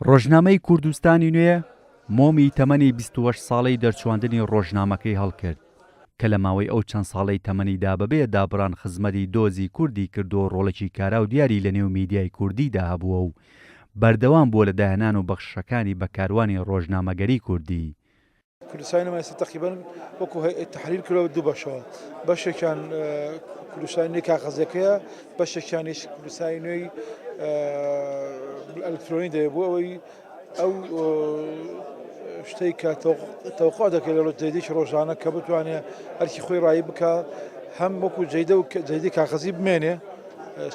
ڕۆژنامەی کوردستانی نوێ مۆمی تەمەنی 28 ساڵەی دەرچواندنی ڕۆژنامەکەی هەڵکرد کە لە ماوەی ئەو چەند ساڵەی تەمەنیدا بەبێ دابڕان خزمەتی دۆزی کوردی کردو ڕۆڵێکی کارا و دیاری لە نێو میدیای کوردیدا هەبووە و بەردەوام بووە لە داهێنان و بەخشەکانی بەکاروانی ڕۆژنامەگەری کوردی. کوردستانی مەسە تقریبا وەکو تحلیل کردەوە دوو بەشەوە، بەشێکیان کوردستانی نوێی کاغەزەکەیە، بەشێکیانیش کوردستانی نوێی ئەلکترۆنی دەبوو ئەوەی ئەو شتەی کە تەوقع دەکەێت لە جەیدێکی ڕۆژانە کە بتوانێت هەرکی خۆی ڕایی بکە هەم وەکو جەیدە و جەیدەی کاغەزی بمێنێ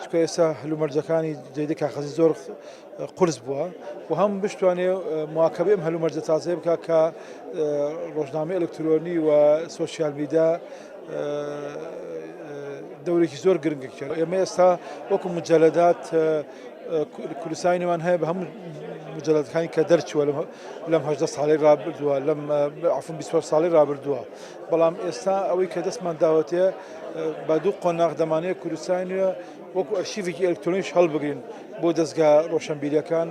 چکە ئێستا هەلومەرجەکانی جەیدەی کاغەزی زۆر قورس بووە و هەم بتوانێت مواکەبەی ئەم هەلومەرجە تازەیە بکە کە ڕۆژنامەی ئەلکترۆنی و سۆسیال میدیا دەورێکی زۆر گرنگی کرد. ئێمە ئێستا وەکو مجەلەدات کوردستانیمان هەیە بە هەموو مجەلەدەکانی کە دەرچووە لەم 18 ساڵی ڕابردووە لەم عفوا 24 ساڵی ڕابردووە، بەڵام ئێستا ئەوەی کە دەستمان داوەتەیە بە دوو قۆناغ دەمانەیە کوردستانی وەکو ئەرشیڤێکی ئەلکترۆنیش هەڵبگرین بۆ دەستگا ڕۆشنبیریەکان،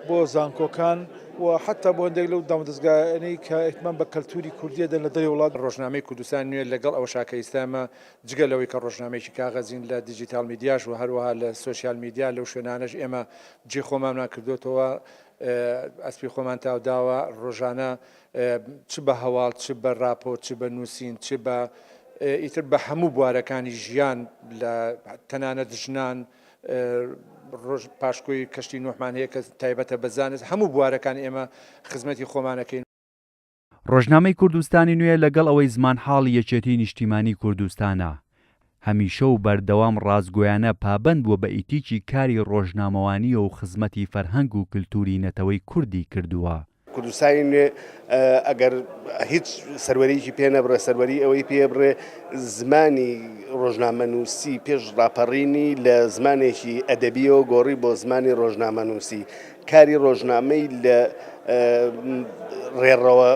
بۆ زانکۆکان و حتا بۆ هەندێک لەو دامەدەستگایانەی کە ئێتمان بە کەلتوری کوردیە دەن لە دەرەوە وڵات. ڕۆژنامەی کوردستان نوێ لەگەڵ ئەو شاکە ئێستامە جگەلەوەی کە ڕۆژنامەیەکی کاغەزین لە دیجیتال میدیاش و هەروەها لە سۆسیال میدیا لەو شوێنانەش ئێمە جێ خۆمانمان کردوێتەوە، ئەسپی خۆمان تاوداوە ڕۆژانە چ بە هەواڵ، چ بە راپۆرت، چ بە نووسین، چ بە ئیتر بە هەموو بوارەکانی ژیان لە تەنانەت ژنان پاشکۆی کەشتی نوحمان هەیە کە تایبەتە بەزانست هەموو بوارەکان ئێمە خزمەتی خۆمانەکەین. ڕۆژنامەی کوردستانی نوێ لەگەڵ ئەوەی زمان حاڵی یەکێتی نیشتیمانی کوردستانە هەمیشە و بەردەوام ڕازگۆیانە پابەند بووە بە ئیتیکی کاری ڕۆژنامەوانیە و خزمەتی فەرهەنگ و کللتوری نەتەوەی کوردی کردووە. کوردستانی نوێ ئەگەر هیچ سەروەریکی پێ نەبڕێ سەروەری ئەوەی پێ بڕێ زمانی ڕۆژنامەنووسی پێش ڕاپەڕینی لە زمانێکی ئەدەبیەوە گۆڕی بۆ زمانی ڕۆژنامەنووسی، کاری ڕۆژنامەی لە ڕێڕەوە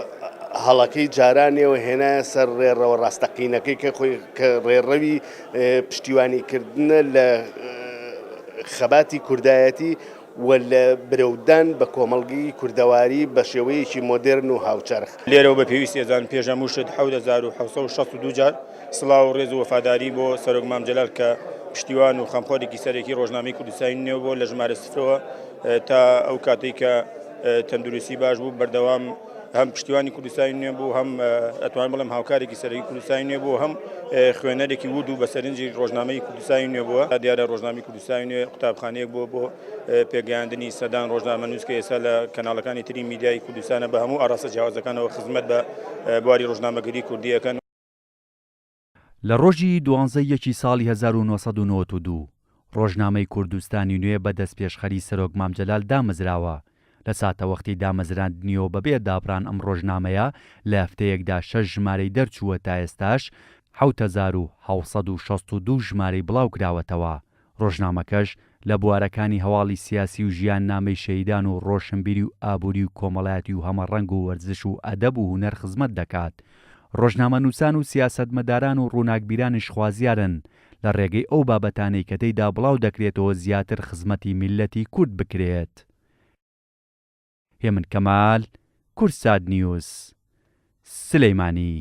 هەڵەکەی جارانیەوە هێنایە سەر ڕێڕەوە ڕاستەقینەکەی کە ڕێڕەوی پشتیوانیکردنە لە خەباتی کوردایەتی و لە برەودان بە کۆمەڵگەی کوردەواری بە شێوەیەکی مۆدێرن و هاوچەرخ. لێرەوە بە پێویستی ئێزان پێش هەموو شت 1762 جار سڵاو و ڕێز و وەفاداری بۆ سەرۆک مام جەلال کە پشتیوان و خەمخۆرێکی سەرەکی ڕۆژنامەی کوردستانی نوێ بۆ لە ژمارە سفرەوە تا ئەو کاتەی کە تەندروستی باش بوو بەردەوام هەم پشتیوانی کوردستانی نوێ بوو، هەم ئەتوانم بڵێم هاوکارێکی سەرەکی کوردستانی نوێ بوو، هەم خوێنەرێکی ورد و بەسەرنجی ڕۆژنامەی کوردستانی نوێ بووە. دیارە ڕۆژنامەی کوردستانی نوێ قوتابخانەیەک بووە بۆ پێگەیاندنی سەدان ڕۆژنامەنووس کە ئێستا لە کەناڵەکانی تری میدیای کوردستانە بە هەموو ئاڕاستە جیاوازەکانەوە خزمەت بە بواری ڕۆژنامەگەری کوردیەکەن. لە ڕۆژی 12 ساڵی 1992 ڕۆژنامەی کوردستانی نوێ بە دەست پێشخەری سەرۆک مام جەلال دامەزراوە. لە ساتەوەختی دامەزراندنیەوە بەبێ دابڕان ئەم ڕۆژنامەیە لە هەفتەیەکدا 6 ژمارەی دەرچووە تا ئێستاش 7762 ژمارەی بڵاو کراوەتەوە. ڕۆژنامەکەش لە بوارەکانی هەواڵی سیاسی و ژیان نامەی شەیدان و ڕۆشنبیری و ئابووری و کۆمەڵایەتی و هەمەڕەنگ و وەرزش و ئەدەب و هونەر خزمەت دەکات. ڕۆژنامەنووسان و سیاسەتمەداران و ڕووناکبیرانیش خوازیارن لە ڕێگەی ئەو بابەتانەی کە تێیدا بڵاو دەکرێتەوە زیاتر خزمەتی میلەتی کورد بکرێت. هێمن کەمال، کورسات نیوز، سلەیمانی.